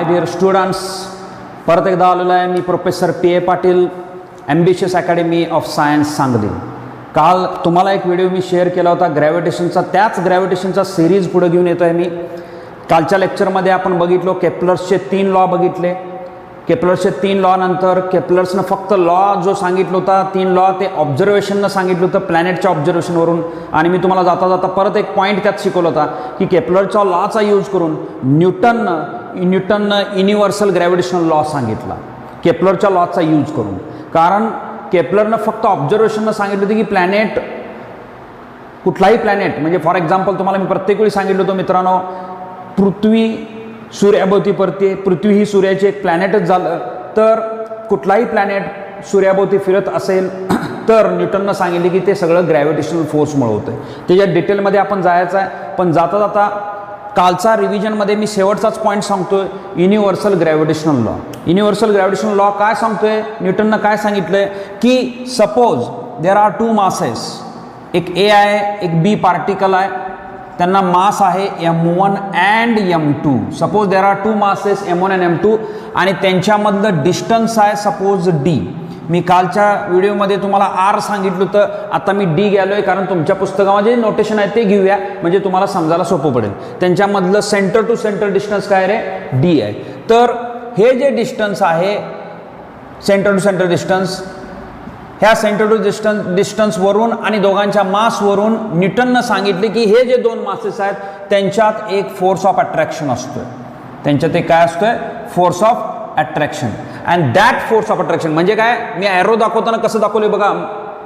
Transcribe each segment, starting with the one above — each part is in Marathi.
डिअर स्टुडंट्स, परत एकदा आलेलो आहे मी professor P.A. Patil, ambitious academy of science Sangli. काल तुम्हाला एक व्हिडिओ मी शेअर केला होता ग्रॅव्हिटेशनचा, त्याच ग्रॅव्हिटेशनचा सिरीज पुढे घेऊन येतो आहे मी. कालच्या लेक्चरमध्ये आपण बघितलो केप्लर्सचे 3 लॉ बघितले. केप्लर्सचे 3 लॉ नंतर केप्लर्सनं फक्त लॉ जो सांगितलं होता 3 लॉ ते ऑब्झर्वेशननं सांगितलं होतं, प्लॅनेटच्या ऑब्झर्वेशनवरून. आणि मी तुम्हाला जाता जाता परत एक पॉईंट त्यात शिकवला होता की केप्लरच्या लॉचा यूज करून न्यूटननं युनिव्हर्सल ग्रॅव्हिटेशनल लॉ सांगितला केप्लरच्या लॉचा यूज करून. कारण केप्लरनं फक्त ऑब्झर्वेशननं सांगितलं होतं की प्लॅनेट, कुठलाही प्लॅनेट म्हणजे फॉर एक्झाम्पल तुम्हाला मी प्रत्येक वेळी सांगितलं होतं मित्रांनो, पृथ्वी सूर्याभोवती फिरते, पृथ्वी ही सूर्याची एक प्लॅनेटच झालं, तर कुठलाही प्लॅनेट सूर्याभोवती फिरत असेल तर न्यूटननं सांगितले की ते सगळं ग्रॅव्हिटेशनल फोर्समुळे होतं. त्याच्या डिटेलमध्ये आपण जायचं आहे, पण जाता जाता कालचा रिव्हिजनमध्ये मी शेवटचाच पॉईंट सांगतोय, universal gravitational law. Universal gravitational law काय सांगतोय, न्यूटननं काय सांगितलंय की सपोज देर आर 2 मासेस, एक ए आहे एक बी पार्टिकल आहे, त्यांना मास आहे m1 and m2. Suppose there are 2 masses m1 and m2 आणि त्यांच्यामधलं डिस्टन्स आहे सपोज d. मी कालच्या व्हिडिओमध्ये तुम्हाला r सांगितलं होतं, आता मी d गेलो आहे कारण तुमच्या पुस्तकामध्ये नोटेशन आहे ते घेऊया म्हणजे तुम्हाला समजायला सोपं पडेल. त्यांच्यामधलं सेंटर टू सेंटर डिस्टन्स काय रे, d आहे. तर हे जे डिस्टन्स आहे सेंटर टू सेंटर डिस्टन्स, ह्या सेंटर टू डिस्टन्सवरून आणि दोघांच्या मासवरून न्यूटननं सांगितले की हे जे 2 मासेस आहेत त्यांच्यात एक फोर्स ऑफ अट्रॅक्शन असतोय. त्यांच्यात एक काय असतोय, force of attraction. And that force of attraction म्हणजे काय, मी ॲरो दाखवताना कसं दाखवले बघा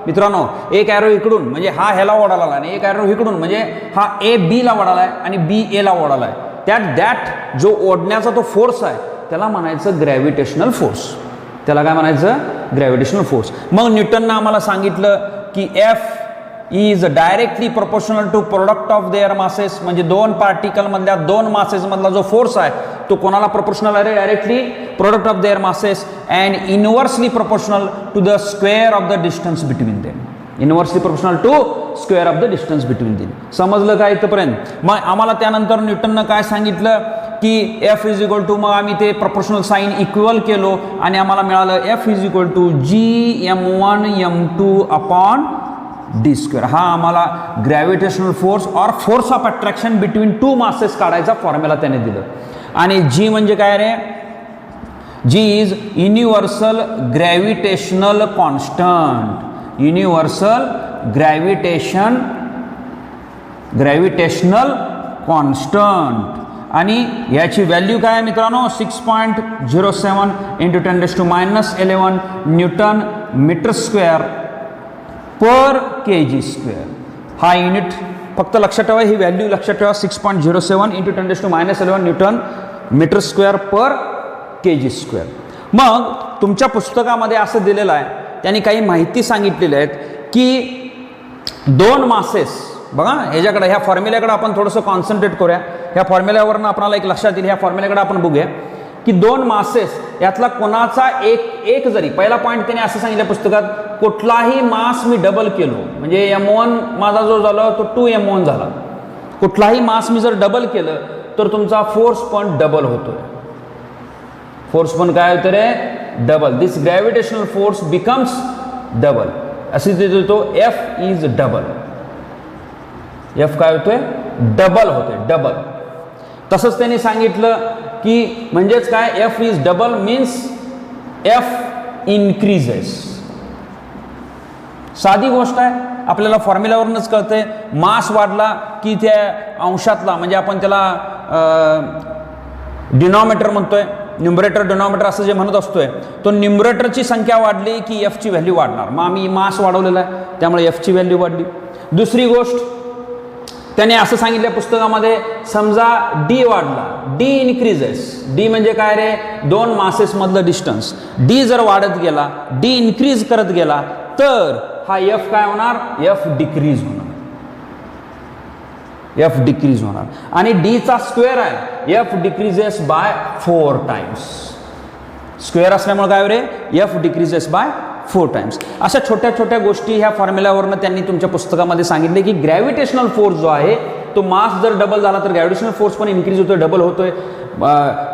मित्रांनो, एक ॲरो इकडून म्हणजे हा ह्याला ओढाला आणि एक ॲरो इकडून म्हणजे हा ए बीला ओढाला आहे आणि बी एला ओढाला आहे. दॅट जो ओढण्याचा तो फोर्स आहे त्याला म्हणायचं ग्रॅव्हिटेशनल फोर्स. त्याला काय म्हणायचं, ग्रॅव्हिटेशनल फोर्स. मग न्यूटननं आम्हाला सांगितलं की F is directly proportional to product of their masses, म्हणजे 2 पार्टिकलमधल्या 2 मासेसमधला जो फोर्स आहे तो कोणाला प्रोपोर्शनल आहे, directly product of their masses, and inversely proportional to the square of the distance between them. Inversely proportional to square of the distance between them. समजलं का इथपर्यंत? मग आम्हाला त्यानंतर न्यूटननं काय सांगितलं की एफ इज इक्वल टू, मग आम्ही ते प्रपोर्शनल साईन इक्वल केलो आणि आम्हाला मिळालं F is equal to G m1 m2 upon D square. हा आम्हाला gravitational force or force of attraction between 2 masses काढायचा फॉर्म्युला त्याने दिलं. आणि जी म्हणजे काय रे, G is universal gravitational constant. Universal gravitational constant. आणि याची व्हॅल्यू काय आहे मित्रांनो, 6.07 into 10⁻11 newton metre square per kg². हा युनिट फक्त लक्षात ठेवा, ही व्हॅल्यू लक्षात ठेवा, 6.07 into 10⁻11 newton metre square per kg². मग तुमच्या पुस्तकामध्ये असं दिलेलं आहे, त्यांनी काही माहिती सांगितलेली आहेत की 2 मासेस, बघा ह्याच्याकडे, ह्या फॉर्म्युल्याकडे आपण थोडंसं कॉन्सन्ट्रेट करूया. ह्या फॉर्म्युल्यावरनं आपल्याला एक लक्षात येईल, ह्या फॉर्म्युल्याकडे आपण बघूया की 2 मासेस यातला कोणाचा एक जरी, पहिला पॉईंट त्याने असं सांगितलं पुस्तकात, कुठलाही मास मी डबल केलो म्हणजे m1 माझा जो झाला तो 2m1 झाला, कुठलाही मास मी जर डबल केलं तर तुमचा फोर्स पण डबल होतोय. फोर्स पण काय होतं रे, डबल. दिस ग्रॅव्हिटेशनल फोर्स बिकम्स डबल. असे देतो एफ इज डबल. एफ काय होतोय, डबल होतोय, डबल. तसंच त्यांनी सांगितलं की म्हणजेच काय, F is double means F increases. साधी गोष्ट आहे, आपल्याला फॉर्म्युल्यावरूनच कळतंय. मास वाढला की त्या अंशातला, म्हणजे आपण त्याला डिनॉमिनेटर म्हणतोय, न्यूमरेटर डिनॉमिनेटर असं जे म्हणत असतोय, तो न्यूमरेटरची संख्या वाढली की एफची व्हॅल्यू वाढणार. मग आम्ही मास वाढवलेला आहे त्यामुळे एफची व्हॅल्यू वाढली. दुसरी गोष्ट त्याने असं सांगितलं पुस्तकामध्ये, समजा डी वाढला, डी इन्क्रीजेस. डी म्हणजे काय रे, 2 मासेसमधलं डिस्टन्स. डी जर वाढत गेला, डी इन्क्रीज करत गेला तर हा एफ काय होणार, एफ डिक्रीज होणार. एफ डिक्रीज होणार. आणि डीचा स्क्वेअर आहे, F decreases by 4 times. Square असल्यामुळे काय रे, एफ डिक्रीजेस बाय 4 टाइम्स. अशा छोट्या छोट्या गोष्टी ह्या फॉर्म्युल्यावरनं त्यांनी तुमच्या पुस्तकामध्ये सांगितले की ग्रॅव्हिटेशनल फोर्स जो आहे तो मास जर डबल झाला तर ग्रॅव्हिटेशनल फोर्स पण इन्क्रीज होतोय, डबल होतोय.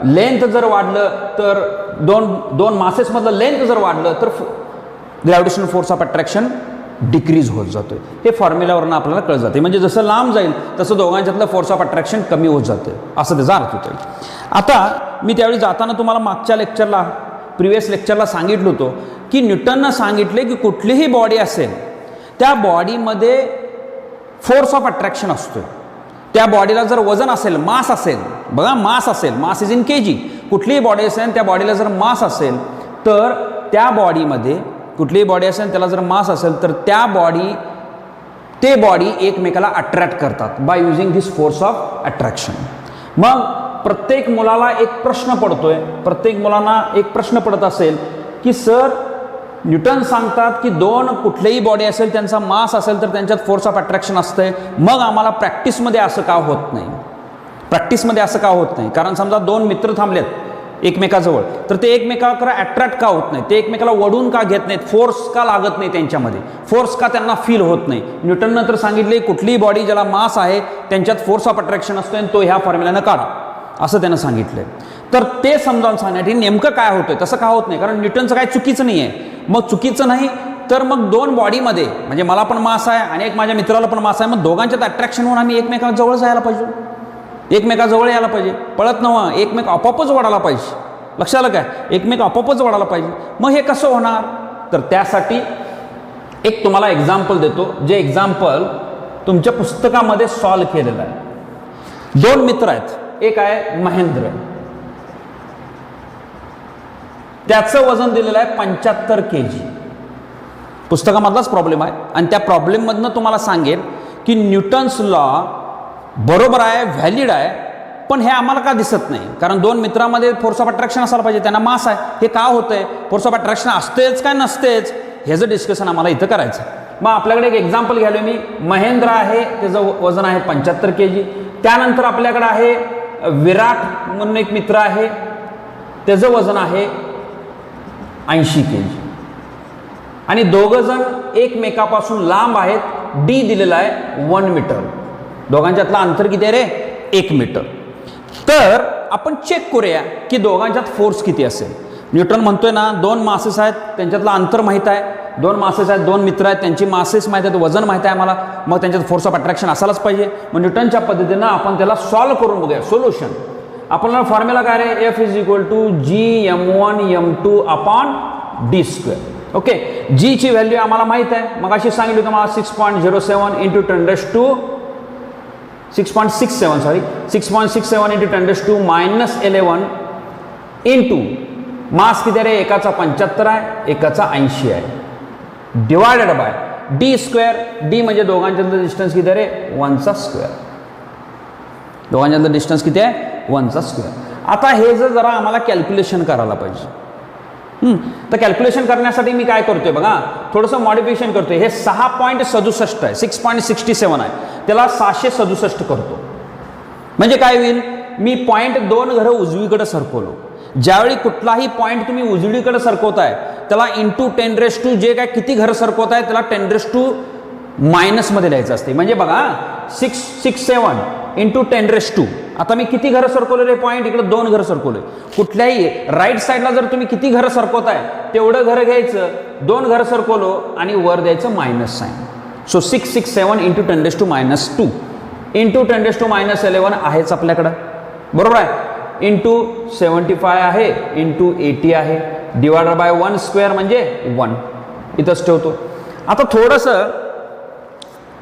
लेंथ जर वाढलं तर दोन मासेसमधलं लेंथ जर वाढलं तर gravitational force of attraction decrease होत जातो. हे फॉर्म्युल्यावरून आपल्याला कळत जाते. म्हणजे जसं लांब जाईल तसं दोघांच्यातलं फोर्स ऑफ अट्रॅक्शन कमी होत जाते असं त्याचा अर्थ होतो. आता मी त्यावेळी जाताना तुम्हाला मागच्या लेक्चरला प्रिव्हियस लेक्चरला सांगितलं होतं की न्यूटननं सांगितले की कुठलीही बॉडी असेल त्या बॉडीमध्ये फोर्स ऑफ अट्रॅक्शन असतो. त्या बॉडीला जर वजन असेल, मास असेल, बघा मास असेल, मास इज इन केजी, कुठलीही बॉडी असेल त्या बॉडीला जर मास असेल तर त्या बॉडीमध्ये कुठलीही बॉडी असेल त्याला जर मास असेल तर ते बॉडी एकमेकाला अट्रॅक्ट करतात by using this force of attraction. मग प्रत्येक मुलाला एक प्रश्न पडतोय, प्रत्येक मुलांना एक प्रश्न पडत असेल की सर न्यूटन सांगतात की कुठलीही बॉडी असेल त्यांचा मास असेल तर त्यांच्यात फोर्स ऑफ अट्रॅक्शन असते, मग आम्हाला प्रॅक्टिसमध्ये असं का होत नाही? प्रॅक्टिसमध्ये असं का होत नाही? कारण समजा दोन मित्र थांबलेत एकमेकाजवळ तर ते एकमेकाकडे अट्रॅक्ट का होत नाही? ते एकमेकाला वडून का घेत नाहीत? फोर्स का लागत नाही त्यांच्यामध्ये? फोर्स का त्यांना फील होत नाही? न्यूटननं तर सांगितले कुठलीही बॉडी ज्याला मास आहे त्यांच्यात फोर्स ऑफ अट्रॅक्शन असतो आणि तो ह्या फॉर्म्युल्यानं काढा असं त्यानं सांगितलंय. तर ते समजावून सांगण्यासाठी नेमकं काय होतंय, तसं का होत नाही? कारण न्यूटनचं काय चुकीचं नाही आहे. मग चुकीचं नाही तर मग दोन बॉडीमध्ये म्हणजे मला पण मास आहे आणि एक माझ्या मित्राला पण मास आहे, मग दोघांच्यात अट्रॅक्शन होऊन आम्ही एकमेकाजवळ जायला पाहिजे, एकमेकाजवळ यायला पाहिजे, पळत नव्हा, एकमेक आपोआपच वाढायला पाहिजे. लक्षात आलं काय? एकमेक आपोआपच वाढायला पाहिजे. मग हे कसं होणार? तर त्यासाठी एक तुम्हाला एक्झाम्पल देतो, जे एक्झाम्पल तुमच्या पुस्तकामध्ये सॉल्व केलेलं आहे. दोन मित्र आहेत, एक आहे महेंद्र, त्याचं वजन दिलेलं आहे 75 kg. पुस्तकामधलाच प्रॉब्लेम आहे आणि त्या प्रॉब्लेममधनं तुम्हाला सांगेल की न्यूटन्स लॉ बरोबर आहे, व्हॅलिड आहे, पण हे आम्हाला का दिसत नाही? कारण दोन मित्रांमध्ये फोर्स ऑफ अट्रॅक्शन असायला पाहिजे, त्यांना मास आहे, हे का होतंय? फोर्स ऑफ अट्रॅक्शन असतेच काय नसतेच? ह्याचं डिस्कशन आम्हाला इथं करायचं. मग आपल्याकडे एक एक्झाम्पल घ्यालो मी. महेंद्र आहे, त्याचं वजन आहे 75 kg. त्यानंतर आपल्याकडे आहे विराट म्हणून एक मित्र आहे, त्याचं वजन आहे 80 kg. आणि दोघं जण एकमेकापासून लांब आहेत. डी दिलेला आहे 1 मीटर. दोघांच्यातलं अंतर किती आहे रे? 1 मीटर. तर आपण चेक करूया की दोघांच्यात फोर्स किती असेल. न्यूटन म्हणतोय ना दोन मासेस आहेत त्यांच्यातलं अंतर माहीत आहे, दोन मासेस आहेत, दोन मित्र आहेत, त्यांची मासेस माहीत आहेत, वजन माहीत आहे आम्हाला, मग त्यांच्यात फोर्स ऑफ अट्रॅक्शन असायलाच पाहिजे. मग न्यूटनच्या पद्धतीनं आपण त्याला सॉल्व करून बघूया. सोल्युशन आपल्याला फॉर्म्युला काय रे? F is equal to Gm1m2/d². Okay, G ची व्हॅल्यू आम्हाला माहीत आहे, मग अशी सांगितली तुम्हाला 6.07 इंटू 6.67 इंटू 10⁻11 इंटू मास किती रे? एकाचा 75 आहे, एकाचा 80 आहे, डिवायडेड बाय d². डी म्हणजे दोघांच्यातलं डिस्टन्स किती रे? 1/2. दोघांच्यातलं डिस्टन्स किती आहे? 1/2. आता हे जरा आम्हाला कॅल्क्युलेशन करायला पाहिजे. तर कॅल्क्युलेशन करण्यासाठी मी काय करतोय बघा, थोडंसं मॉडिफिकेशन करतोय. हे 6.67 आहे, 6.67 आहे, त्याला 667 करतो. म्हणजे काय होईल? मी पॉईंट 2 घरं उजवीकडे सरकवलो. ज्यावेळी कुठलाही पॉईंट तुम्ही उजवीकडे सरकवताय त्याला इंटू 10⁻², जे काय किती घरं सरकवताय त्याला 10⁻⁻ मध्ये लिहायचं असते. म्हणजे बघा 667 इंटू 10⁻². आता मी किती घरं सरकवलेले? पॉईंट इकडे 2 घरं सरकवले. कुठल्याही राईट साईडला जर तुम्ही किती घरं सरकवताय तेवढं घरं घ्यायचं, 2 घरं सरकवलो आणि वर द्यायचं minus sign. So 667 into 10⁻² into 10⁻11 आहेच आपल्याकडं, बरोबर आहे, इंटू 75 आहे, इंटू 80 आहे, डिवायडेड बाय 1² म्हणजे 1. इथंच ठेवतो. आता थोडंसं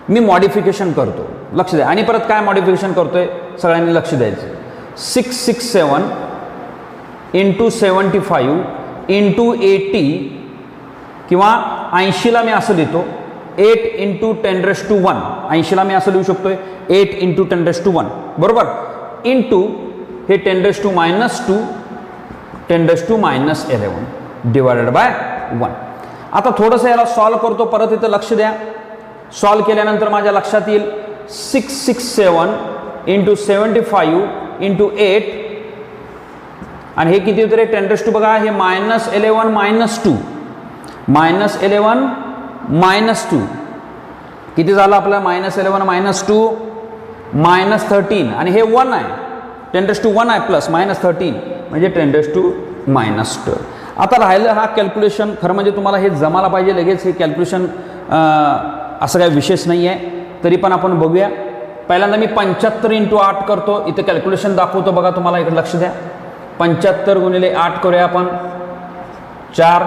मी मॉडिफिकेशन करतो, लक्ष द्या. आणि परत काय मॉडिफिकेशन करतोय सगळ्यांनी लक्ष द्यायचं. 667 इंटू 75 इंटू 80 किंवा 80ला मी असं लिहितो 8 इंटू 10⁻1. 80ला मी असं लिहू शकतोय 8 इंटू 10⁻1, बरोबर, इंटू हे 10⁻², 10⁻11 डिवायडेड बाय 1. आता थोडंसं याला सॉल्व करतो, परत इथं लक्ष द्या. सॉल्व केल्यानंतर माझ्या लक्षात येईल 667 इंटू 75 इंटू 8 आणि हे किती होतं रे? 10⁻². बघा हे -11 -2 किती झालं आपलं? -11 -2 -13 आणि हे 1 आहे, 10⁻1 आहे प्लस -13 म्हणजे 10⁻12. आता राहिलं हा कॅल्क्युलेशन. खरं म्हणजे तुम्हाला हे जमायला पाहिजे लगेच. हे कॅल्क्युलेशन असं काही विशेष नाही आहे, तरी पण आपण बघूया. पहिल्यांदा मी 75 × 8 करतो. इथं कॅल्क्युलेशन दाखवतो बघा तुम्हाला, इकडे लक्ष द्या. 75 × 8 करूया आपण 4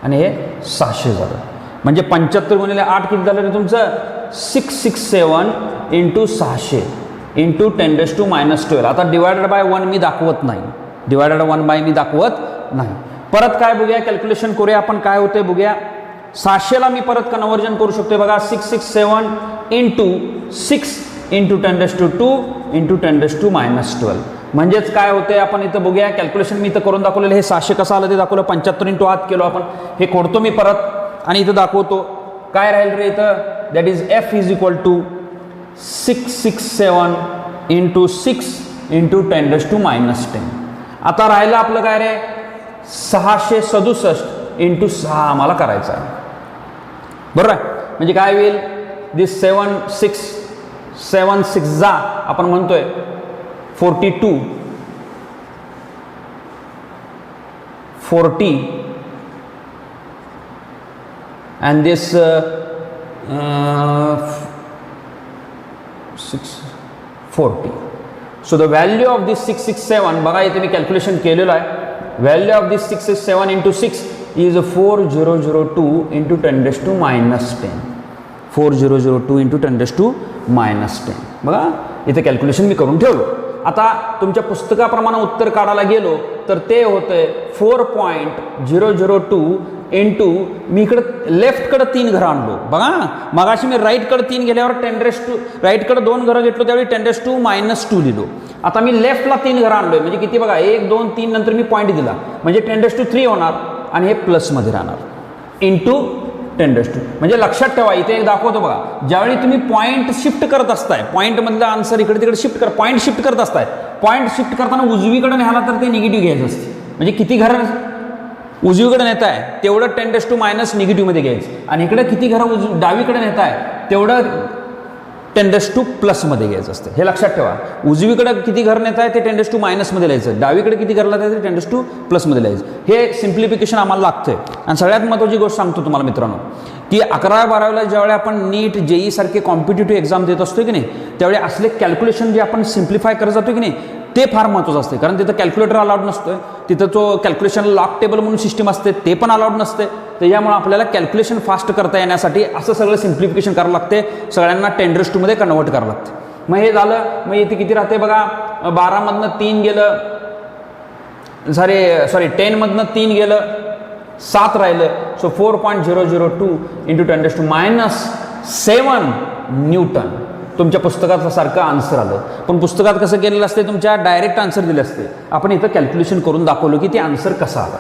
आणि हे 600 झालं. म्हणजे 75 × 8 किती झालं रे तुमचं? 667 × 600 × 10⁻12. आता डिवायडेड बाय 1 मी दाखवत नाही, डिवायडेड 1 बाय मी दाखवत नाही. परत काय बघूया, कॅल्क्युलेशन करूया आपण, काय होते बघूया. 600ला मी परत कन्वर्जन करू शकतो बघा. 667 × 6 × 10⁻2 × 10⁻12. म्हणजेच काय होते आपण इथं बघूया. कॅल्क्युलेशन मी इथं करून दाखवलेलं. हे 600 कसं आलं ते दाखवलं. 75 × 8 केलो आपण. हे खोडतो मी परत आणि इथं दाखवतो. काय राहील रे इथं? That is F = 667 × 6 × 10⁻10. आता राहिलं आपलं काय रे? 667 × 6 आम्हाला करायचं आहे, बरोबर आहे. म्हणजे काय होईल? दिस 7 6 जा आपण म्हणतोय 42 40 and this 640. So the value of this 667 बघा इथे मी कॅल्क्युलेशन केलेलं आहे. Value of this 667 × 6 is 4002 × 10⁻10. 4002 × 10⁻10. बघा इथे कॅल्क्युलेशन मी करून ठेवलो. आता तुमच्या पुस्तकाप्रमाणे उत्तर काढायला गेलो तर ते होतंय 4.002 × मी इकडं लेफ्टकडं 3 घरं आणलो बघा. मगाशी मी राईटकडं 3 गेल्यावर 10⁻2 राईटकडं 2 घरं घेतलो त्यावेळी 10⁻2 लिहिलो. आता मी लेफ्टला 3 घरं आणलोय म्हणजे किती बघा 1 2 3 नंतर मी पॉईंट दिला म्हणजे 10⁻3 होणार आणि हे प्लसमध्ये राहणार इंटू 10⁻2. म्हणजे लक्षात ठेवा इथे एक दाखवतो बघा. ज्यावेळी तुम्ही पॉईंट शिफ्ट करत असताय, पॉईंटमधला आन्सर इकडे तिकडे शिफ्ट कर, पॉईंट शिफ्ट करत असताय, पॉईंट शिफ्ट करताना उजवीकडे न्यायला तर ते निगेटिव्ह घ्यायचं असते. म्हणजे किती घरं उजवीकडे नेत आहे तेवढं 10⁻- निगेटिव्हमध्ये घ्यायचं आणि इकडे किती घरं डावीकडे नेत आहे तेवढं 10⁻+ घ्यायचं असतं. हे लक्षात ठेवा. उजवीकडे किती घर नेत आहे ते 10⁻- मध्ये लिहायचं, डावीकडे किती घरला आहे ते 10⁻+ लिहायचं. हे सिम्प्लिफिकेशन आम्हाला लागतंय. आणि सगळ्यात महत्त्वाची गोष्ट सांगतो तुम्हाला मित्रांनो की 11वी-12वीला ज्यावेळी आपण नीट JEE सारखे कॉम्पिटिटिव्ह एक्झाम देत असतो की नाही त्यावेळी असले कॅल्क्युलेशन जे आपण सिम्प्लिफाय करत जातो की नाही ते फार महत्त्वाचं असते. कारण तिथं कॅल्क्युलेटर अलाउड नसतोय, तिथं तो कॅल्क्युलेशन लॉक टेबल म्हणून सिस्टीम असते ते पण अलाउड नसते. त्याच्यामुळे आपल्याला कॅल्क्युलेशन फास्ट करता येण्यासाठी असं सगळं सिम्प्लिफिकेशन करावं लागते. सगळ्यांना 10⁻² मध्ये कन्वर्ट करावं लागतं. मग हे झालं. मग इथे किती राहते बघा 12मधनं 3 गेलं, सॉरी 10मधनं 3 गेलं 7 राहिलं. सो 4.002 × 10⁻7 न्यूटन तुमच्या पुस्तकात सारखं आन्सर आलं. पण पुस्तकात कसं केलेलं असते तुमच्या डायरेक्ट आन्सर दिले असते. आपण इथं कॅल्क्युलेशन करून दाखवलं की ते आन्सर कसं आलं.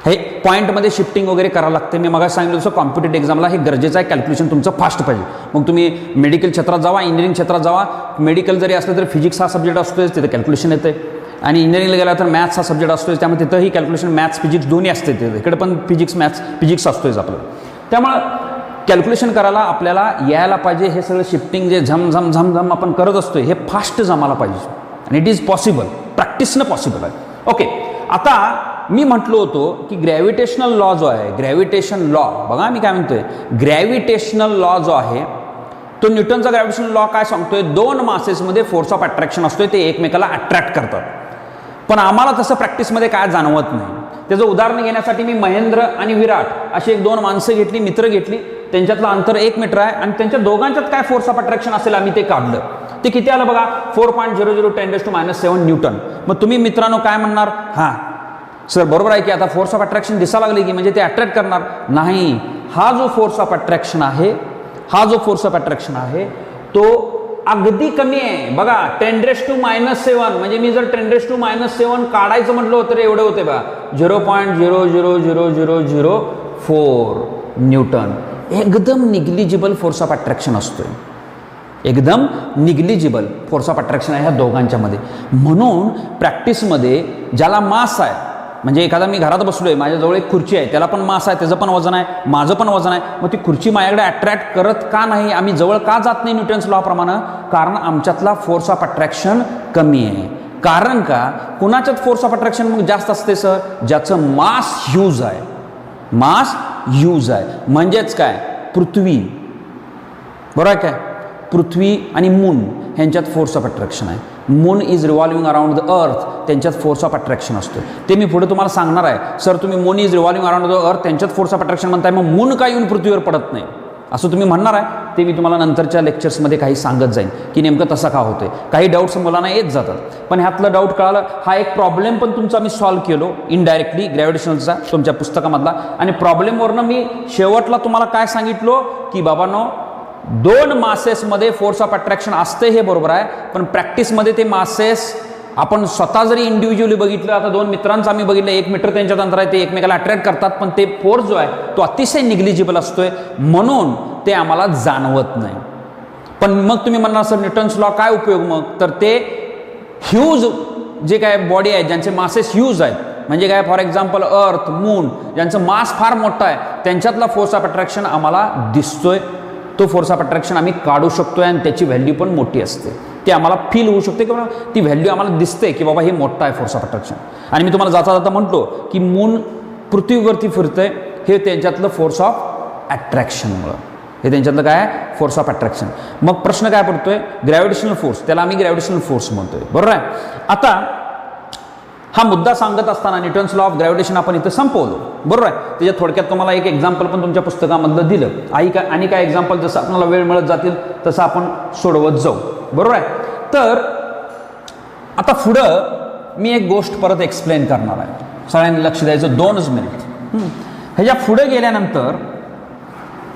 हे पॉईंटमध्ये शिफ्टिंग वगैरे करावं लागते. मी मग सांगितलं तसं कॉम्पिटेटिव्ह एक्झामला हे गरजेचं आहे. कॅल्क्युलेशन तुमचं फास्ट पाहिजे. मग तुम्ही मेडिकल क्षेत्रात जावा, इंजिनिअरिंग क्षेत्रात जावा. मेडिकल जरी असलं तरी फिजिक्स हा सब्जेक्ट असतोय तिथं कॅल्क्युलेशन येते आणि इंजिनिअरिंगला गेला तर मॅथ्स हा सब्जेक्ट असतोय त्यामुळे तिथंही कॅल्क्युलेशन मॅथ्स फिजिक्स दोन्ही असते. तिथे इकडे पण फिजिक्स असतोयच आपलं. त्यामुळं कॅल्क्युलेशन करायला आपल्याला यायला पाहिजे. हे सगळं शिफ्टिंग जे झम आपण करत असतोय हे फास्ट जमायला पाहिजे आणि इट इज पॉसिबल, प्रॅक्टिसनं पॉसिबल आहे. ओके. आता मी म्हटलो होतो की ग्रॅव्हिटेशनल लॉ जो आहे, ग्रॅव्हिटेशन लॉ बघा मी काय म्हणतोय, ग्रॅव्हिटेशनल लॉ जो आहे तो न्यूटनचा ग्रॅव्हिटेशनल लॉ काय सांगतोय 2 मासेसमध्ये फोर्स ऑफ अट्रॅक्शन असतोय, ते एकमेकाला अट्रॅक्ट करतात. पण आम्हाला तसं प्रॅक्टिसमध्ये काय जाणवत नाही. त्याचं उदाहरण घेण्यासाठी मी महेंद्र आणि विराट अशी 1-2 माणसं घेतली, मित्र घेतली. त्यांच्यातलं अंतर 1 मीटर आहे आणि त्यांच्या दोघांच्यात काय फोर्स ऑफ अट्रॅक्शन असेल आम्ही ते काढलं. ते किती आलं बघा 4.00 10⁻7 न्यूटन. मग तुम्ही मित्रांनो काय म्हणणार, हां सर बरोबर आहे की आता फोर्स ऑफ अट्रॅक्शन दिसायला लागली की म्हणजे ते अट्रॅक्ट करणार नाही. हा जो फोर्स ऑफ अट्रॅक्शन आहे तो अगदी कमी आहे बघा 10⁻⁻7. म्हणजे मी जर 10⁻⁻7 काढायचं म्हटलं तर एवढं होते बघा 0.00004 न्यूटन. एकदम निग्लिजिबल फोर्स ऑफ अट्रॅक्शन असतोय, एकदम निग्लिजिबल फोर्स ऑफ अट्रॅक्शन आहे ह्या दोघांच्यामध्ये. म्हणून प्रॅक्टिसमध्ये ज्याला मास आहे, म्हणजे एखादा मी घरात बसलोय माझ्याजवळ एक खुर्ची आहे त्याला पण मास आहे, त्याचं पण वजन आहे, माझं पण वजन आहे, मग ती खुर्ची माझ्याकडे अट्रॅक्ट करत का नाही, आम्ही जवळ का जात नाही न्यूटन्स लॉ प्रमाणे, कारण आमच्यातला फोर्स ऑफ अट्रॅक्शन कमी आहे. कारण का कुणाच्यात फोर्स ऑफ अट्रॅक्शन मग जास्त असते सर? ज्याचं मास ह्यूज आहे. मास ह्यूज आहे म्हणजेच काय, पृथ्वी, बरोबर आहे काय, पृथ्वी आणि मून ह्यांच्यात फोर्स ऑफ अट्रॅक्शन आहे. Moon is revolving around the earth, त्यांच्यात फोर्स ऑफ अट्रॅक्शन असतो. ते मी पुढे तुम्हाला सांगणार आहे. सर तुम्ही moon is revolving around the earth त्यांच्यात फोर्स ऑफ अट्रॅक्शन म्हणताय, मग मून का येऊन पृथ्वीवर पडत नाही असं तुम्ही म्हणणार आहे. ते मी तुम्हाला नंतरच्या लेक्चर्समध्ये काही सांगत जाईन की नेमकं तसं का होतं. काही डाऊट्स मुलांना येत जातात, पण ह्यातलं डाऊट कळालं. हा एक प्रॉब्लेम पण तुमचा मी सॉल्व्ह केलो इनडायरेक्टली ग्रॅव्हिटेशनलचा तुमच्या पुस्तकामधला. आणि प्रॉब्लेमवरनं मी शेवटला तुम्हाला काय सांगितलो की बाबांनो, 2 मासेसमध्ये फोर्स ऑफ अट्रॅक्शन असते हे बरोबर आहे, पण प्रॅक्टिसमध्ये ते मासेस आपण स्वतः जरी इंडिव्हिज्युअली बघितलं, आता 2 मित्रांचं आम्ही बघितलं, 1 मीटर त्यांच्यात अंतर आहे, ते एकमेकाला अट्रॅक्ट करतात, पण ते फोर्स जो आहे तो अतिशय निग्लिजिबल असतोय, म्हणून ते आम्हाला जाणवत नाही. पण मग तुम्ही म्हणणार सर न्यूटन्स लॉ काय उपयोग मग? तर ते ह्यूज जे काय बॉडी आहेत ज्यांचे मासेस ह्यूज आहेत, म्हणजे काय, फॉर एक्झाम्पल अर्थ, मून, ज्यांचं मास फार मोठा आहे, त्यांच्यातला फोर्स ऑफ अट्रॅक्शन आम्हाला दिसतोय. तो फोर्स ऑफ अट्रॅक्शन आम्ही काढू शकतोय आणि त्याची व्हॅल्यू पण मोठी असते. ते आम्हाला फील होऊ शकते किंवा ती व्हॅल्यू आम्हाला दिसते की बाबा हे मोठा आहे फोर्स ऑफ अट्रॅक्शन. आणि मी तुम्हाला जाता जाता म्हणतो की मून पृथ्वीवरती फिरतंय, हे त्यांच्यातलं फोर्स ऑफ अट्रॅक्शनमुळं, हे त्यांच्यातलं काय आहे, फोर्स ऑफ अट्रॅक्शन. मग प्रश्न काय पडतोय, ग्रॅव्हिटेशनल फोर्स, त्याला आम्ही ग्रॅव्हिटेशनल फोर्स म्हणतोय, बरोबर आहे. आता हा मुद्दा सांगत असताना न्यूटन्स लॉ ऑफ ग्रॅव्हिटेशन आपण इथं संपवलो, बरोबर आहे. त्याच्या थोडक्यात तुम्हाला एक एक्झाम्पल पण तुमच्या पुस्तकामधलं दिलं. आणि काय एक्झाम्पल जसं आपल्याला वेळ मिळत जातील तसं आपण सोडवत जाऊ, बरोबर आहे. तर आता पुढं मी एक गोष्ट परत एक्सप्लेन करणार आहे, सगळ्यांनी लक्ष द्यायचं, 2च मिनिट. ह्याच्या पुढे गेल्यानंतर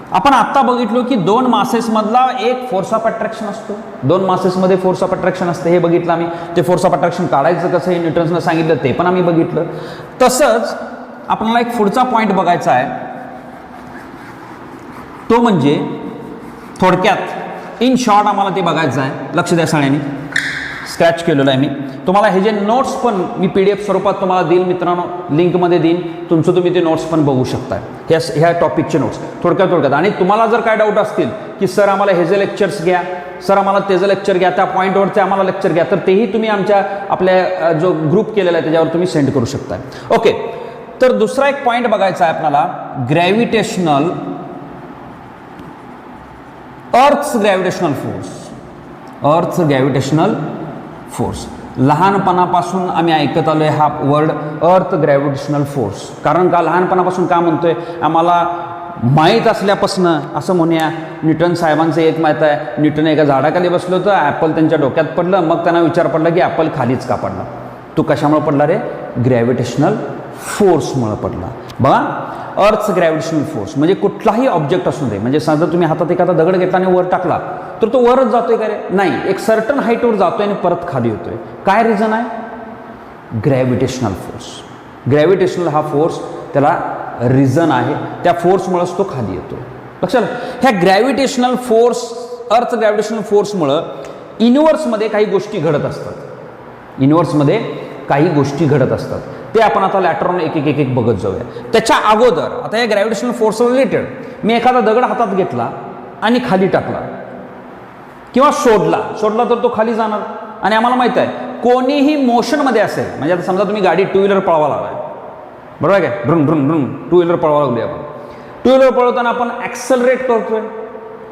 आपण आत्ता बघितलो की 2 मासेसमधला एक फोर्स ऑफ अट्रॅक्शन असतो. 2 मासेसमध्ये फोर्स ऑफ अट्रॅक्शन असते हे बघितलं आम्ही. ते फोर्स ऑफ अट्रॅक्शन काढायचं कसं हे न्यूटन्सनं सांगितलं ते पण आम्ही बघितलं. तसंच आपल्याला एक पुढचा पॉईंट बघायचा आहे, तो म्हणजे थोडक्यात इन शॉर्ट आम्हाला ते बघायचं आहे. लक्ष द्या सगळ्यांनी, स्क्रॅच केलेलं आहे मी. तुम्हाला हे जे नोट्स पण मी PDF स्वरूपात तुम्हाला देईल मित्रांनो, लिंकमध्ये देईन, तुमचं तुम्ही ते नोट्स पण बघू शकता, ह्या टॉपिकचे नोट्स थोडक्यात. आणि तुम्हाला जर काय डाऊट असतील की सर आम्हाला हे जे लेक्चर्स घ्या, सर आम्हाला त्याचं लेक्चर घ्या, त्या पॉईंटवरचे आम्हाला लेक्चर घ्या, तर तेही तुम्ही आपल्या जो ग्रुप केलेला आहे त्याच्यावर तुम्ही सेंड करू शकता. ओके, तर दुसरा एक पॉईंट बघायचा आहे आपल्याला, gravitational, earth's gravitational force. Earth's gravitational force लहानपणापासून आम्ही ऐकत आलो आहे हा वर्ड, अर्थ ग्रॅव्हिटेशनल फोर्स. कारण का लहानपणापासून का म्हणतोय, आम्हाला माहीत असल्यापासून असं म्हणूया, न्यूटन साहेबांचं एक माहीत आहे, न्यूटन एका झाडाखाली बसलं होतं, ॲपल त्यांच्या डोक्यात पडलं, मग त्यांना विचार पडला की ॲपल खालीच का पडला? तो कशामुळे पडला रे? ग्रॅव्हिटेशनल फोर्समुळे पडला. बघा, अर्थ्स ग्रॅव्हिटेशनल फोर्स म्हणजे कुठलाही ऑब्जेक्ट असू दे, म्हणजे समजा तुम्ही हातात एखादा दगड घेतला आणि वर टाकला तर तो वरच जातोय का रे? नाही, एक सर्टन हाईटवर जातोय आणि परत खाली येतोय. काय रिझन आहे? Gravitational force. ग्रॅव्हिटेशनल हा फोर्स त्याला रिझन आहे, त्या फोर्समुळेच तो खाली येतो. लक्षात, ह्या ग्रॅव्हिटेशनल फोर्स, अर्थ ग्रॅव्हिटेशनल फोर्समुळं युनिव्हर्समध्ये काही गोष्टी घडत असतात. युनिव्हर्समध्ये काही गोष्टी घडत असतात, ते आपण आता लॅटर ऑन एक एक बघत जाऊया. त्याच्या अगोदर आता या ग्रॅव्हिटेशनल फोर्स रिलेटेड मी एखादा दगड हातात घेतला आणि खाली टाकला किंवा सोडला तर तो खाली जाणार. आणि आम्हाला माहित आहे कोणीही मोशनमध्ये असेल, म्हणजे आता समजा तुम्ही गाडी 2 व्हीलर पळवा लागलाय, बरोबर आहे काय, भ्रुम भ्रुम भ्रुम 2 व्हीलर पळवा लागली आपण. 2 व्हीलर पळवताना आपण ॲक्सेलरेट करतोय,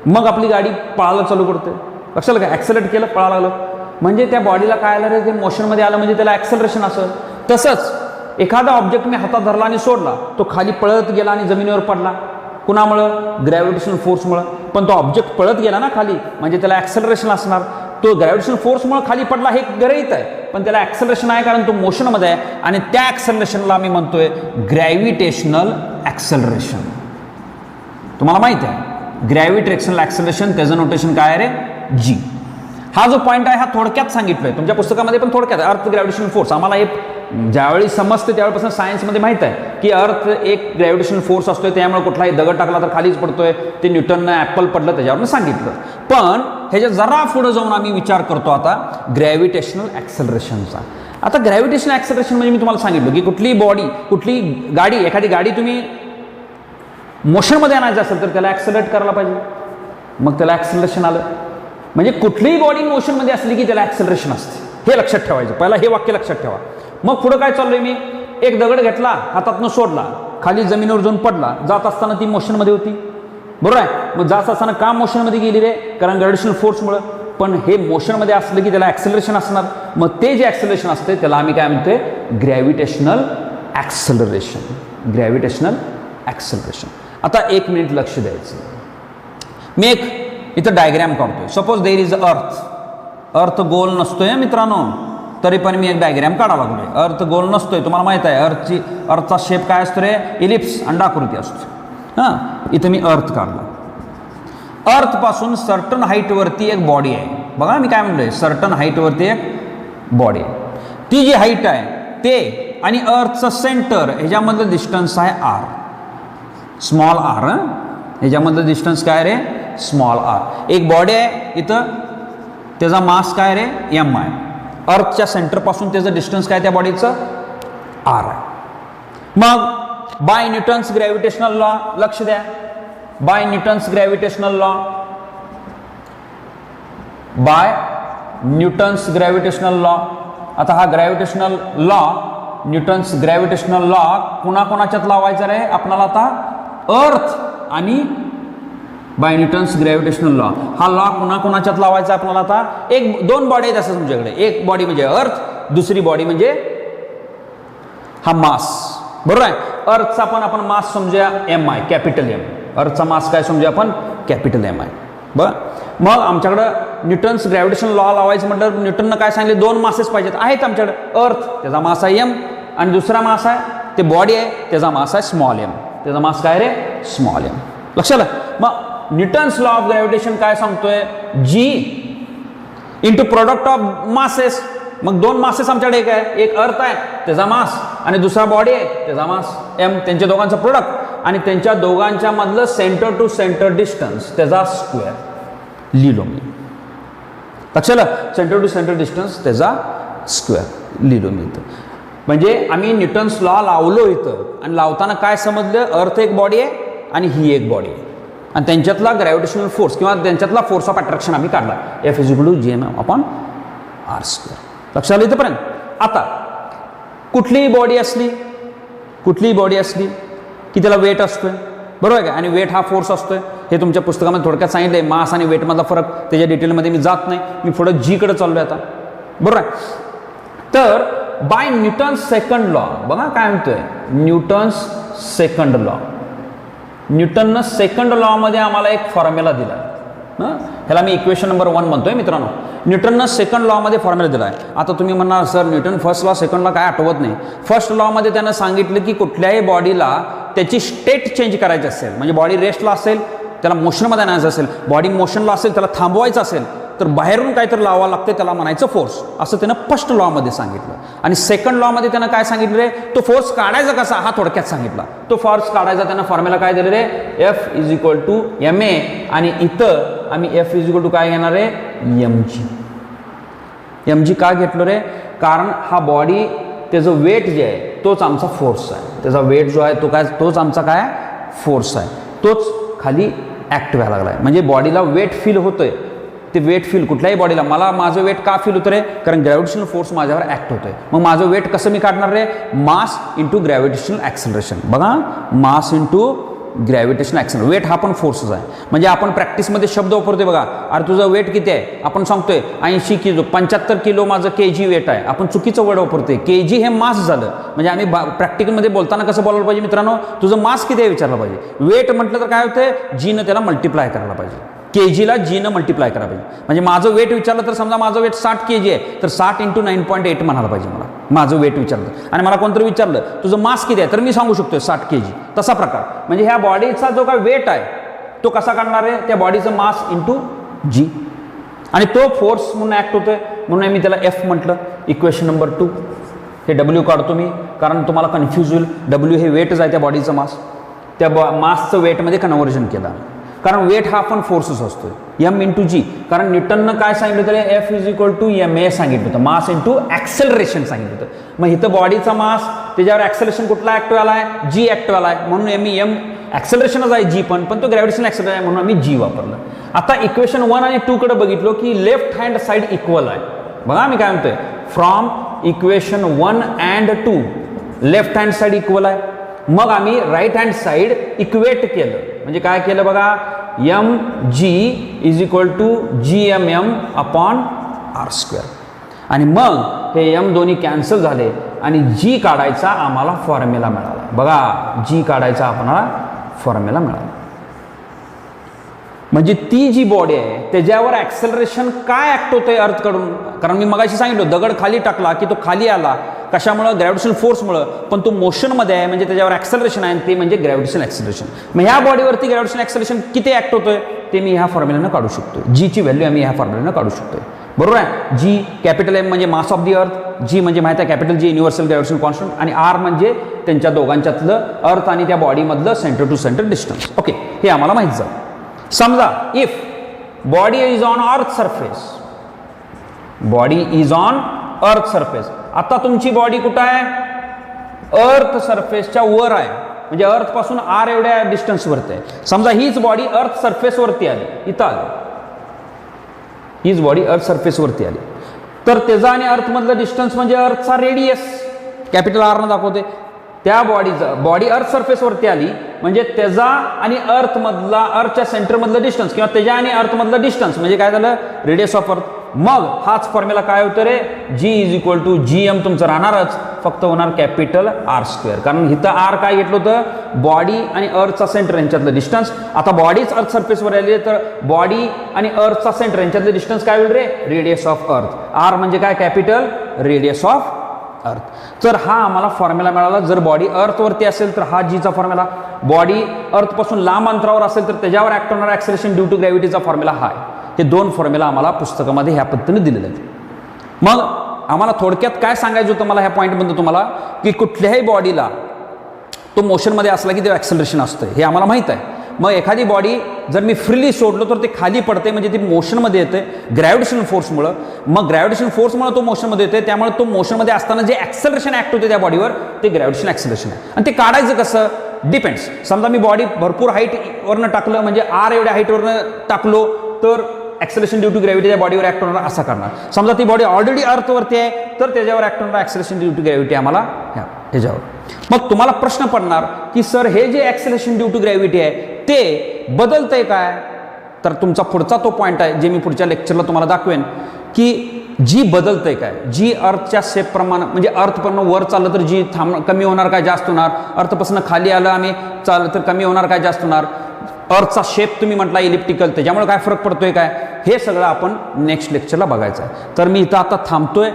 मग आपली गाडी पळायला चालू करते. लक्षात काय, ॲक्सेलरेट केलं, पळायला लागलं, म्हणजे त्या बॉडीला काय आलं रे, ते मोशनमध्ये आलं, म्हणजे त्याला ॲक्सेलरेशन असेल. तसंच एखादा ऑब्जेक्ट मी हातात धरला आणि सोडला, तो खाली पळत गेला आणि जमिनीवर पडला. कुणामुळं? ग्रॅव्हिटेशनल फोर्समुळं. पण तो ऑब्जेक्ट पळत गेला ना खाली, म्हणजे त्याला ॲक्सेलरेशन असणार. तो ग्रॅव्हिटेशनल फोर्समुळे खाली पडला हे गरहित आहे, पण त्याला ॲक्सेलरेशन आहे कारण तो मोशनमध्ये आहे, आणि त्या ॲक्सेलरेशनला आम्ही म्हणतोय ग्रॅव्हिटेशनल ॲक्सेलरेशन. तुम्हाला माहिती आहे ग्रॅव्हिटेशनल ॲक्सेलरेशन, त्याचं नोटेशन काय आहे रे? G. हा जो पॉईंट आहे हा थोडक्यात सांगितलोय तुमच्या पुस्तकामध्ये, पण थोडक्यात अर्थ ग्रॅव्हिटेशनल फोर्स आम्हाला हे ज्यावेळी समजते त्यावेळेपासून सायन्समध्ये माहीत आहे की अर्थ एक ग्रॅव्हिटेशनल फोर्स असतोय, त्यामुळे कुठलाही दगड टाकला तर खालीच पडतोय. ते न्यूटननं ॲपल पडलं त्याच्यावरनं सांगितलं. पण ह्याच्या जरा पुढं जाऊन आम्ही विचार करतो आता ग्रॅव्हिटेशनल ॲक्सेलरेशनचा. आता ग्रॅव्हिटेशनल ॲक्सेलरेशन म्हणजे मी तुम्हाला सांगितलं की कुठली बॉडी, कुठली गाडी, एखादी गाडी तुम्ही मोशनमध्ये आणायचं असेल तर त्याला ॲक्सेलरेट करायला पाहिजे, मग त्याला ॲक्सेलरेशन आलं. म्हणजे कुठलीही बॉडी मोशनमध्ये असली की त्याला ॲक्सेलरेशन असते. हे लक्षात ठेवायचं, पहिला हे वाक्य लक्षात ठेवा. मग पुढं काय चाललोय मी, एक दगड घेतला हातातनं सोडला, खाली जमिनीवर जाऊन पडला, जात असताना ती मोशनमध्ये होती, बरोबर आहे. मग जात असताना का मोशनमध्ये गेली रे, कारण ग्रॅव्हिटेशनल फोर्समुळं. पण हे मोशनमध्ये असलं की त्याला ॲक्सेलरेशन असणार, मग ते जे ॲक्सेलरेशन असते त्याला आम्ही काय म्हणतोय, ग्रॅव्हिटेशनल ॲक्सेलरेशन. Gravitational acceleration. आता 1 मिनिट लक्ष द्यायचं. मी एक इथं डायग्रॅम काढतोय. Suppose there is earth. अर्थ गोल नसतोय मित्रांनो, तरी पण मी एक डायग्रॅम काढावा लागलोय. अर्थ गोल नसतोय, तुम्हाला माहित आहे. अर्थचा शेप काय असतो रे, इलिप्स, अंडाकृती असतो. हां, इथं मी अर्थ काढला. अर्थपासून सर्टन हाईटवरती एक बॉडी आहे. बघा मी काय म्हणलोय, सर्टन हाईटवरती एक बॉडी आहे. ती जी हाईट आहे ते आणि अर्थचं सेंटर ह्याच्यामधलं डिस्टन्स आहे आर, स्मॉल आर. ह्याच्यामधलं डिस्टन्स काय रे, स्मॉल आर. एक बॉडी आहे इथं, त्याचा मास काय रे, एम आहे. अर्थच्या सेंटरपासून त्याचं डिस्टन्स काय त्या बॉडीचं, आर आहे. मग बाय न्यूटन्स ग्रॅव्हिटेशनल लॉ, लक्ष द्या, by Newton's gravitational law, by Newton's gravitational law. आता हा gravitational law, Newton's gravitational law कोणाकोणाच्यात लावायचा रे आपणाला आता, अर्थ आणि बाय न्यूटन्स ग्रॅव्हिटेशनल लॉ. हा लॉ कोणाकोणाच्यात लावायचा आपल्याला आता, एक 2 बॉडी आहेत असं तुमच्याकडे. एक बॉडी म्हणजे अर्थ, दुसरी बॉडी म्हणजे हा मास, बरोबर आहे. अर्थचा पण आपण मास समजूया एम आहे, कॅपिटल एम. अर्थचा मास काय समजूया आपण, कॅपिटल एम आहे. बरं, मग आमच्याकडं न्यूटन्स ग्रॅव्हिटेशनल लॉ लावायचं म्हटलं, न्यूटननं काय सांगितले, 2 मासेस पाहिजेत. आहेत आमच्याकडे. अर्थ त्याचा मास आहे एम, आणि दुसरा मास आहे ते बॉडी आहे, त्याचा मास आहे स्मॉल एम. त्याचा मास काय रे, स्मॉल एम. लक्षात आलं. मग न्यूटन्स लॉ ऑफ ग्रॅव्हिटेशन काय सांगतोय, जी इंटू प्रोडक्ट ऑफ मासेस. मग 2 मासेस आमच्याकडे एक आहे, एक अर्थ आहे त्याचा मास, आणि दुसरा बॉडी आहे त्याचा मास एम. त्यांच्या दोघांचं प्रोडक्ट आणि त्यांच्या दोघांच्या मधलं सेंटर टू सेंटर डिस्टन्स त्याचा स्क्वेअर लिहिलो मी. लक्षात आलं. सेंटर टू सेंटर डिस्टन्स त्याचा स्क्वेअर लिहिलो मी इथं. म्हणजे आम्ही न्यूटन्स लॉ लावलो इथं, आणि लावताना काय समजलं, अर्थ एक बॉडी आहे आणि ही एक बॉडी आहे, आणि त्यांच्यातला ग्रॅव्हिटेशनल फोर्स किंवा त्यांच्यातला फोर्स ऑफ अट्रॅक्शन आम्ही काढला, F = gm/r². लक्षात आलं इथंपर्यंत. आता कुठलीही बॉडी असली की त्याला वेट असतोय, बरोबर आहे का, आणि वेट हा फोर्स असतोय. हे तुमच्या पुस्तकामध्ये थोडक्यात सांगितलं आहे. मास आणि वेटमधला फरक, त्याच्या डिटेलमध्ये मी जात नाही. मी पुढं जीकडे चाललो आहे आता, बरोबर आहे. तर बाय न्यूटन्स सेकंड लॉ, बघा काय म्हणतोय, न्यूटन्स सेकंड लॉ. न्यूटननं सेकंड लॉमध्ये आम्हाला एक फॉर्म्युला दिला. ह्याला मी इक्वेशन नंबर 1 म्हणतोय मित्रांनो. न्यूटननं सेकंड लॉमध्ये फॉर्म्युला दिला आहे. आता तुम्ही म्हणणार sir Newton first law second law काय आठवत नाही. फर्स्ट लॉमध्ये त्यानं सांगितलं की कुठल्याही बॉडीला त्याची स्टेट चेंज करायची असेल, म्हणजे बॉडी रेस्टला असेल त्याला मोशनमध्ये आणायचं असेल, बॉडी मोशनला असेल त्याला थांबवायचं असेल, तर बाहेरून काहीतरी लावावं लागते, त्याला म्हणायचं फोर्स, असं त्यानं फर्स्ट लॉमध्ये सांगितलं. आणि सेकंड लॉमध्ये त्यानं काय सांगितलं रे, तो फोर्स काढायचा कसा हा थोडक्यात सांगितला. तो फोर्स काढायचा त्यानं फॉर्म्युला काय दिलं रे, F = ma, आणि इथं आम्ही F = काय घेणार रे, mg का घेतलं रे, कारण हा बॉडी त्याचं वेट जे आहे तोच आमचा फोर्स आहे. त्याचा वेट जो आहे तो काय, तोच आमचा काय फोर्स आहे, तोच खाली ॲक्ट व्हायला लागला आहे. म्हणजे बॉडीला वेट फील होतोय. ते वेट फील कुठल्याही बॉडीला, मला माझं वेट का फील होतं रे, कारण ग्रॅव्हिटेशनल फोर्स माझ्यावर ॲक्ट होतोय. मग माझं वेट कसं मी काढणार रे, मास इंटू ग्रॅव्हिटेशनल ॲक्सेलरेशन. बघा, mass into gravitational acceleration. Weight हा पण फोर्सच आहे. म्हणजे आपण प्रॅक्टिसमध्ये शब्द वापरतोय बघा, अरे तुझं वेट किती आहे, आपण सांगतोय 80 किलो, 75 किलो माझं kg वेट आहे. आपण चुकीचं वर्ड वापरतोय, kg हे मास झालं. म्हणजे आम्ही प्रॅक्टिकलमध्ये बोलताना कसं बोलायला पाहिजे मित्रांनो, तुझं मास किती आहे विचारलं पाहिजे. वेट म्हटलं तर काय होतंय, जीनं त्याला मल्टिप्लाय करायला पाहिजे, kgला जीनं मल्टिप्लाय करायला पाहिजे. म्हणजे माझं वेट विचारलं तर समजा माझं वेट 60 kg आहे, तर 60 × 9.8 म्हणायला पाहिजे मला, माझं वेट विचारलं. आणि मला कोणतरी विचारलं तुझं मास किती आहे, तर मी सांगू शकतो 60 kg. तसा प्रकार. म्हणजे ह्या बॉडीचा जो काय वेट आहे तो कसा काढणार आहे, त्या बॉडीचं मास इंटू जी, आणि तो फोर्स म्हणून ॲक्ट होतोय, म्हणून मी त्याला F म्हटलं. Equation number 2. हे W काढतो मी, कारण तुम्हाला कन्फ्यूज होईल. W हे वेटच आहे त्या बॉडीचं मास, त्या मासचं वेटमध्ये कन्व्हर्जन केलं, कारण वेट हा पण फोर्सच असतो, M × G. कारण न्यूटननं काय सांगितलं होतं, F = ma सांगितलं होतं, मास इंटू ॲक्सेलरेशन सांगितलं होतं. मग इथं बॉडीचा मास, त्याच्यावर ॲक्सेलरेशन कुठला ॲक्टिव्ह आला आहे, G ॲक्टिव्ह आला आहे, म्हणून M ॲक्सेलरेशनच आहे G, पण तो ग्रॅव्हिटेशनल ॲक्सेलरेशन आहे म्हणून आम्ही G वापरलं. आता इक्वेशन 1 आणि 2 कडे बघितलो की लेफ्ट हँड साईड इक्वल आहे. बघा मी काय म्हणतोय, from equation 1 and 2 left hand side equal आहे. मग आम्ही राईट हँड साईड इक्वेट केलं. म्हणजे काय केलं बघा, M G is equal to GMM upon R². आणि मग हे एम दोन्ही कॅन्सल झाले आणि जी काढायचा आम्हाला फॉर्म्युला मिळाला. बघा, जी काढायचा आपल्याला फॉर्म्युला मिळाला. म्हणजे ती जी बॉडी आहे त्याच्यावर ॲक्सेलरेशन काय ॲक्ट होतंय अर्थकडून. कारण मी मगाशी सांगितलं, दगड खाली टाकला की तो खाली आला कशामुळं, ग्रॅव्हिटेशनल फोर्समुळं, पण तो मोशनमध्ये आहे म्हणजे त्याच्यावर ॲक्सेलरेशन आहे, ते म्हणजे ग्रॅव्हिटेशनल ॲक्सेलरेशन. मग ह्या बॉडीवरती ग्रॅव्हिटेशनल ॲक्सेलरेशन किती ॲक्ट होतोय ते मी ह्या फॉर्म्युल्यानं काढू शकतो. जीची व्हॅल्यू आम्ही ह्या फॉर्म्युल्यानं काढू शकतो. बरोबर आहे. जी कॅपिटल एम म्हणजे मास ऑफ दी अर्थ, जी म्हणजे माहिती आहे capital G universal gravitational constant, आणि आर म्हणजे त्यांच्या दोघांच्यातलं अर्थ आणि त्या बॉडीमधलं centre to centre distance. Okay, हे आम्हाला माहीत झालं. समजा if body is on earth surface, body is on earth surface. आता तुमची बॉडी कुठं आहे, अर्थ सरफेसच्या वर आहे, म्हणजे अर्थ पासून आर एवढ्या डिस्टन्सवरती आहे. समजा हीच बॉडी अर्थ सरफेसवरती आली, इथं आली, हीच बॉडी अर्थ सरफेसवरती आली, तर त्याचा आणि अर्थमधलं डिस्टन्स म्हणजे अर्थचा रेडियस कॅपिटल आरनं दाखवते. त्या बॉडी अर्थ सरफेसवरती आली म्हणजे त्याचा आणि अर्थमधला, अर्थच्या सेंटरमधलं डिस्टन्स किंवा त्याच्या आणि अर्थमधलं डिस्टन्स म्हणजे काय झालं, रेडियस ऑफ अर्थ. मग हाच फॉर्म्युला काय होतं रे, G is equal to GM तुमचं राहणारच, फक्त होणार कॅपिटल R². कारण इथं आर काय घेतलं होतं, बॉडी आणि अर्थचा सेंटर यांच्यातलं डिस्टन्स. आता बॉडीच अर्थ सरफेसवर आली तर बॉडी आणि अर्थचा सेंटर यांच्यातलं डिस्टन्स काय होईल रे, रेडियस ऑफ अर्थ. आर म्हणजे काय, कॅपिटल रेडियस ऑफ अर्थ. तर हा आम्हाला फॉर्म्युला मिळाला. जर बॉडी अर्थवरती असेल तर हा जीचा फॉर्म्युला, बॉडी अर्थपासून लांब अंतरावर असेल तर त्याच्यावर ॲक्ट होणारा ॲक्सेलरेशन ड्यू टू ग्रॅव्हिटीचा फॉर्म्युला हा आहे. हे दोन फॉर्म्युला आम्हाला पुस्तकामध्ये ह्या पद्धतीने दिलेले आहेत. मग आम्हाला थोडक्यात काय सांगायचं होतं मला ह्या पॉईंटमध्ये तुम्हाला, की कुठल्याही बॉडीला तो मोशनमध्ये असला की ते ॲक्सेलरेशन असतं हे आम्हाला माहीत आहे. मग एखादी बॉडी जर मी फ्रीली सोडलो तर ते खाली पडते, म्हणजे ती मोशनमध्ये येते ग्रॅव्हिटेशनल फोर्समुळं. मग ग्रॅव्हिटेशनल फोर्समुळे तो मोशनमध्ये येते, त्यामुळे तो मोशनमध्ये असताना जे ॲक्सेलरेशन ॲक्ट होते त्या बॉडीवर ते ग्रॅव्हिटेशनल ॲक्सेलरेशन आहे. आणि ते काढायचं कसं, डिपेंड्स. समजा मी बॉडी भरपूर हाईटवरनं टाकलं, म्हणजे आर एवढ्या हाईटवरनं टाकलो तर ॲक्सेलरेशन ड्यू टू ग्रॅव्हिटी त्या बॉडीवर ॲक्ट होणार असा करणार. समजा ती बॉडी ऑलरेडी अर्थवरती आहे तर त्याच्यावर ॲक्ट होणार ॲक्सेलरेशन ड्यू टू ग्रॅव्हिटी आम्हाला ह्याच्यावर. मग तुम्हाला प्रश्न पडणार की सर हे जे ॲक्सेलरेशन ड्यू टू ग्रॅव्हिटी आहे ते बदलतंय काय, तर तुमचा पुढचा तो पॉईंट आहे जे मी पुढच्या लेक्चरला तुम्हाला दाखवेन, की जी बदलतंय काय. जी अर्थच्या सेपप्रमाणे, म्हणजे अर्थपासून वर चाललं तर जी कमी होणार काय जास्त होणार, अर्थपासून खाली आलं आम्ही चाललं तर कमी होणार काय जास्त होणार, अर्थचा शेप तुम्ही म्हटला इलिप्टिकल त्याच्यामुळे काय फरक पडतोय काय, हे सगळं आपण नेक्स्ट लेक्चरला बघायचं आहे. तर मी इथं आता थांबतोय,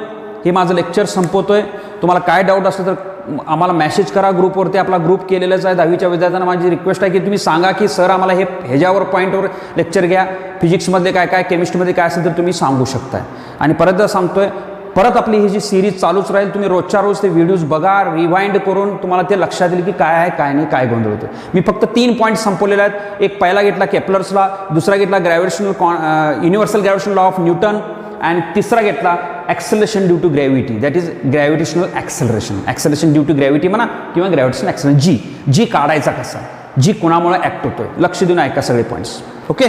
हे माझं लेक्चर संपवतोय. तुम्हाला काय डाऊट असलं तर आम्हाला मेसेज करा ग्रुपवरती, आपला ग्रुप केलेलाच आहे. 10वीच्या विद्यार्थ्यांना माझी रिक्वेस्ट आहे की तुम्ही सांगा की सर आम्हाला ह्याच्यावर पॉईंटवर लेक्चर घ्या, फिजिक्समधले काय काय, केमिस्ट्रीमध्ये काय असेल तर तुम्ही सांगू शकताय. आणि परत सांगतोय, परत आपली ही जी सिरीज चालूच राहील. तुम्ही रोजच्या रोज ते व्हिडिओज बघा, रिवाइंड करून तुम्हाला ते लक्षात येईल की काय आहे काय नाही, काय गोंधळ होतं. मी फक्त 3 पॉईंट संपवलेले आहेत. एक पहिला घेतला केपलर्सला, दुसरा घेतला universal gravitational law of Newton, आणि तिसरा घेतला acceleration due to gravity, that is gravitational acceleration. Acceleration due to gravity म्हणा किंवा ग्रॅव्हिटेशनल ॲक्सेलरेशन. जी काढायचा कसा, जी कोणामुळे ॲक्ट होतोय, लक्ष देऊन ऐका सगळे पॉईंट्स. ओके,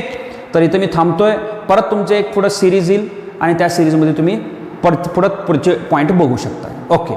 तर इथं मी थांबतोय. परत तुमचे एक पुढं सिरीज येईल आणि त्या सिरीजमध्ये तुम्ही पुढचे पॉईंट बघू शकता. ओके.